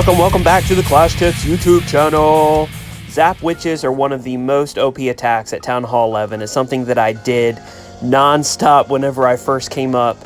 Welcome back to the Clash Tips YouTube channel. Zap Witches are one of the most OP attacks at Town Hall 11. It's something that I did non-stop whenever I first came up,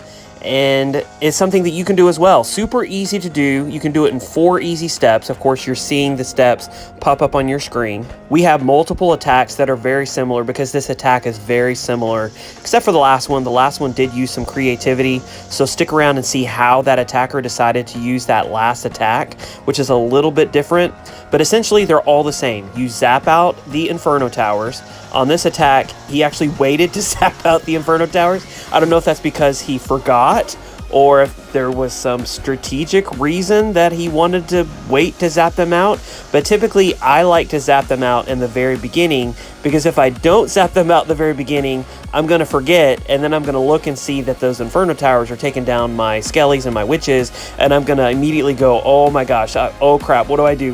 and it's something that you can do as well. Super easy to do. You can do it in 4 easy steps. Of course, you're seeing the steps pop up on your screen. We have multiple attacks that are very similar because this attack is very similar, except for the last one. The last one did use some creativity, so stick around and see how that attacker decided to use that last attack, which is a little bit different, but essentially they're all the same. You zap out the Inferno Towers. On this attack, he actually waited to zap out the Inferno Towers. I don't know if that's because he forgot or if there was some strategic reason that he wanted to wait to zap them out. But typically, I like to zap them out in the very beginning, because if I don't zap them out in the very beginning, I'm going to forget, and then I'm going to look and see that those Inferno Towers are taking down my Skellies and my Witches, and I'm going to immediately go, oh my gosh, oh crap, what do I do?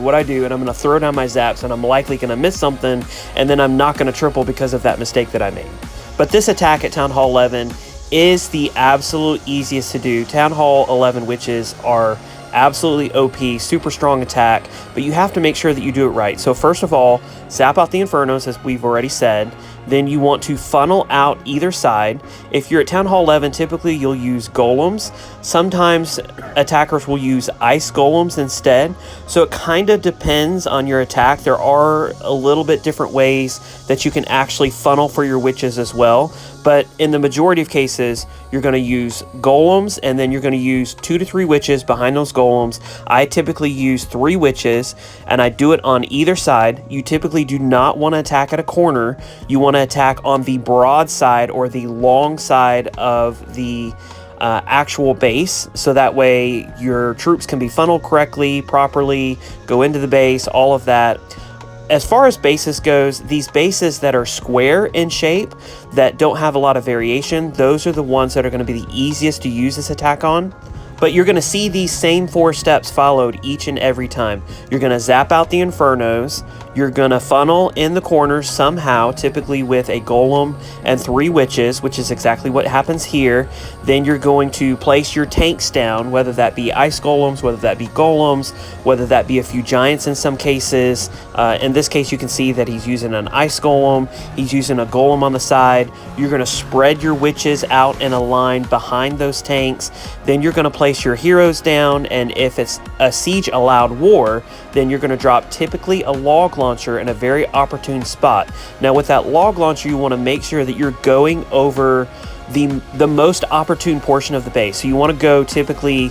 And I'm going to throw down my zaps, and I'm likely going to miss something, and then I'm not going to triple because of that mistake that I made. But this attack at Town Hall 11 is the absolute easiest to do. Town Hall 11 Witches are absolutely OP, super strong attack, but you have to make sure that you do it right. So first of all, zap out the Infernos, as we've already said. Then you want to funnel out either side. If you're at Town Hall 11, typically you'll use golems. Sometimes attackers will use ice golems instead. So it kind of depends on your attack. There are a little bit different ways that you can actually funnel for your witches as well. But in the majority of cases, you're going to use golems, and then you're going to use 2 to 3 witches behind those golems. I typically use 3 witches, and I do it on either side. You typically do not want to attack at a corner. You want to attack on the broad side or the long side of the actual base, so that way your troops can be funneled correctly, properly, go into the base, all of that. As far as bases goes, these bases that are square in shape, that don't have a lot of variation, those are the ones that are going to be the easiest to use this attack on. But you're going to see these same 4 steps followed each and every time. You're going to zap out the Infernos. You're going to funnel in the corners somehow, typically with a golem and 3 witches, which is exactly what happens here. Then you're going to place your tanks down, whether that be ice golems, whether that be golems, whether that be a few giants in some cases. In this case, you can see that he's using an ice golem. He's using a golem on the side. You're going to spread your witches out in a line behind those tanks. Then you're going to place your heroes down, and if it's a siege allowed war, then you're going to drop typically a log launcher in a very opportune spot. Now with that log launcher, you want to make sure that you're going over the most opportune portion of the base. So you want to go typically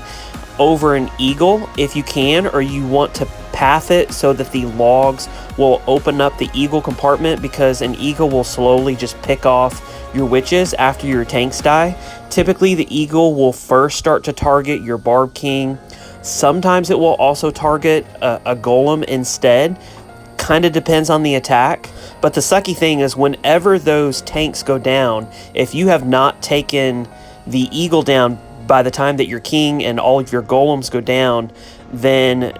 over an eagle if you can, or you want to path it so that the logs will open up the eagle compartment, because an eagle will slowly just pick off your witches after your tanks die. Typically the eagle will first start to target your Barb King. Sometimes it will also target a golem instead. Kind of depends on the attack. But the sucky thing is, whenever those tanks go down, if you have not taken the eagle down by the time that your king and all of your golems go down, then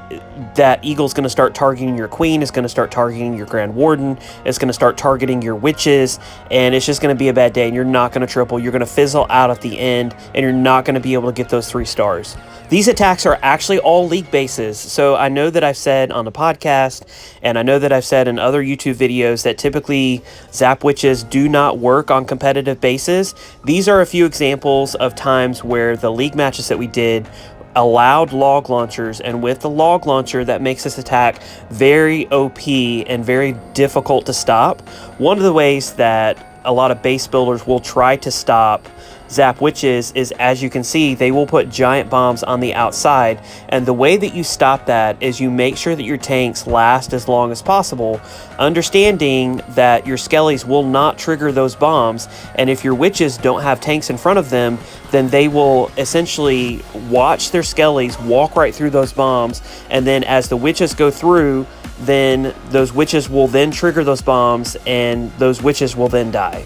that eagle's going to start targeting your queen, it's going to start targeting your grand warden, it's going to start targeting your witches, and it's just going to be a bad day, and you're not going to triple. You're going to fizzle out at the end, and you're not going to be able to get those 3 stars. These attacks are actually all league bases, so I know that I've said on the podcast, and I know that I've said in other YouTube videos, that typically Zap Witches do not work on competitive bases. These are a few examples of times where the league matches that we did allowed log launchers, and with the log launcher, that makes this attack very OP and very difficult to stop. One of the ways that a lot of base builders will try to stop Zap Witches is, as you can see, they will put giant bombs on the outside, and the way that you stop that is you make sure that your tanks last as long as possible, understanding that your Skellies will not trigger those bombs, and if your witches don't have tanks in front of them, then they will essentially watch their Skellies walk right through those bombs, and then as the witches go through, then those witches will then trigger those bombs, and those witches will then die.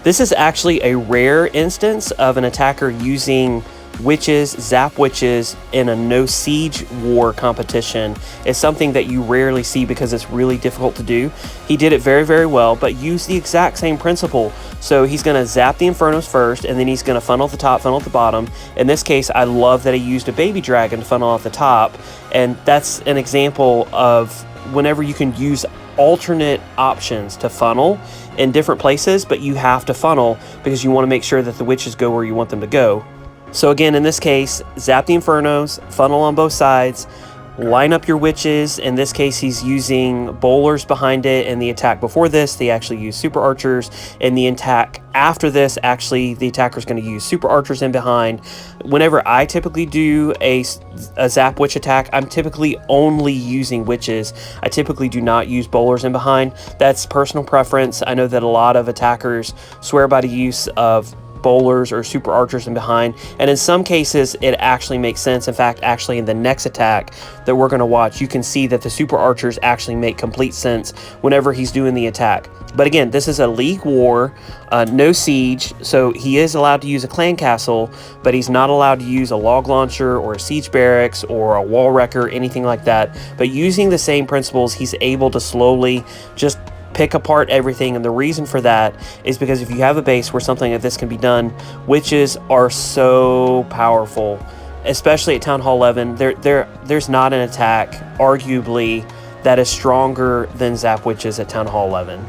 This is actually a rare instance of an attacker using witches, zap witches in a no siege war competition is something that you rarely see because it's really difficult to do. He did it very, very well, but used the exact same principle. So he's going to zap the infernos first, and then he's going to funnel at the top, funnel at the bottom. In this case, I love that he used a baby dragon to funnel at the top, and that's an example of whenever you can use alternate options to funnel in different places, but you have to funnel because you want to make sure that the witches go where you want them to go. So again, in this case, zap the infernos, funnel on both sides, line up your witches. In this case, he's using bowlers behind it. In the attack before this, they actually use super archers. In the attack after this, actually, the attacker's going to use super archers in behind. Whenever I typically do a zap witch attack, I'm typically only using witches. I typically do not use bowlers in behind. That's personal preference. I know that a lot of attackers swear by the use of bowlers or super archers in behind, and in some cases it actually makes sense. In fact, actually in the next attack that we're going to watch, you can see that the super archers actually make complete sense whenever he's doing the attack. But again, this is a league war, no siege, so he is allowed to use a clan castle, but he's not allowed to use a log launcher or a siege barracks or a wall wrecker, anything like that. But using the same principles, he's able to slowly just pick apart everything. And the reason for that is because if you have a base where something like this can be done, witches are so powerful, especially at Town Hall 11. There's not an attack, arguably, that is stronger than zap witches at Town Hall 11.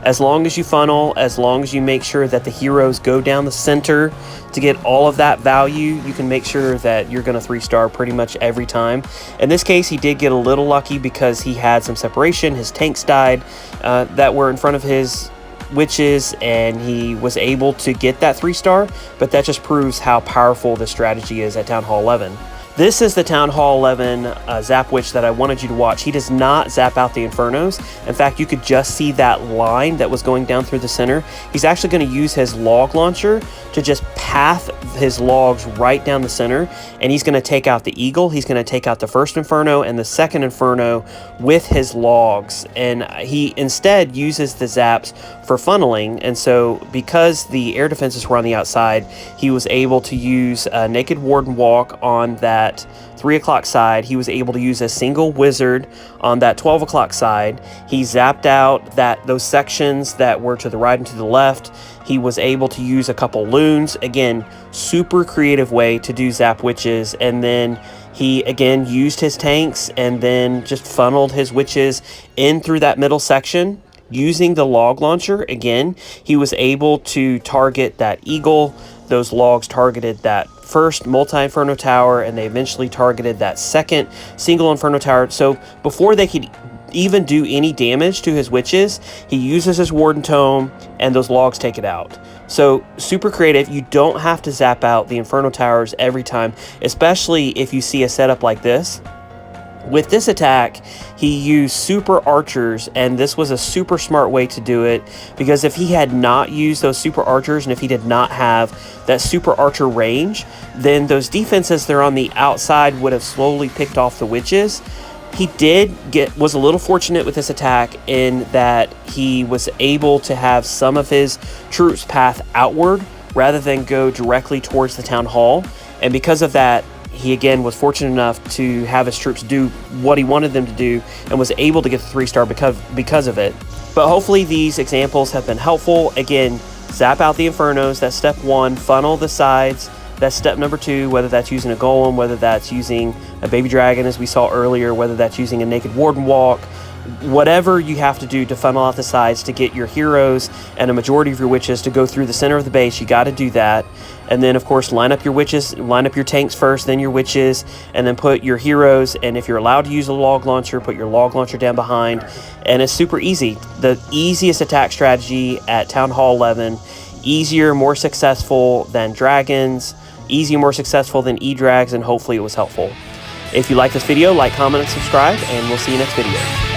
As long as you funnel, as long as you make sure that the heroes go down the center to get all of that value, you can make sure that you're going to 3-star pretty much every time. In this case, he did get a little lucky because he had some separation. His tanks died that were in front of his witches, and he was able to get that 3-star, but that just proves how powerful this strategy is at Town Hall 11. This is the Town Hall 11 Zap Witch that I wanted you to watch. He does not zap out the Infernos. In fact, you could just see that line that was going down through the center. He's actually going to use his log launcher to just path his logs right down the center, and he's going to take out the Eagle. He's going to take out the first Inferno and the second Inferno with his logs, and he instead uses the zaps for funneling. And so because the air defenses were on the outside, he was able to use a Naked Warden Walk on that 3 o'clock side. He was able to use a single wizard on that 12 o'clock side. He zapped out those sections that were to the right and to the left. He was able to use a couple loons. Again, super creative way to do zap witches. And then he again used his tanks and then just funneled his witches in through that middle section. Using the log launcher, again, he was able to target that Eagle. Those logs targeted that first multi-inferno tower, and they eventually targeted that second single inferno tower. So before they could even do any damage to his witches, he uses his Warden Tome, and those logs take it out. So super creative. You don't have to zap out the inferno towers every time, especially if you see a setup like this. With this attack, he used super archers, and this was a super smart way to do it, because if he had not used those super archers, and if he did not have that super archer range, then those defenses that are on the outside would have slowly picked off the witches. He was a little fortunate with this attack in that he was able to have some of his troops path outward rather than go directly towards the town hall, and because of that, he again was fortunate enough to have his troops do what he wanted them to do and was able to get the 3-star because of it. But hopefully these examples have been helpful. Again, zap out the Infernos, that's step 1. Funnel the sides, that's step number 2, whether that's using a golem, whether that's using a baby dragon as we saw earlier, whether that's using a Naked Warden Walk. Whatever you have to do to funnel out the sides to get your heroes and a majority of your witches to go through the center of the base, you got to do that. And then, of course, line up your witches, line up your tanks first, then your witches, and then put your heroes. And if you're allowed to use a log launcher, put your log launcher down behind. And it's super easy. The easiest attack strategy at Town Hall 11. Easier, more successful than dragons. Easier, more successful than E-Drags, and hopefully it was helpful. If you like this video, like, comment, and subscribe, and we'll see you next video.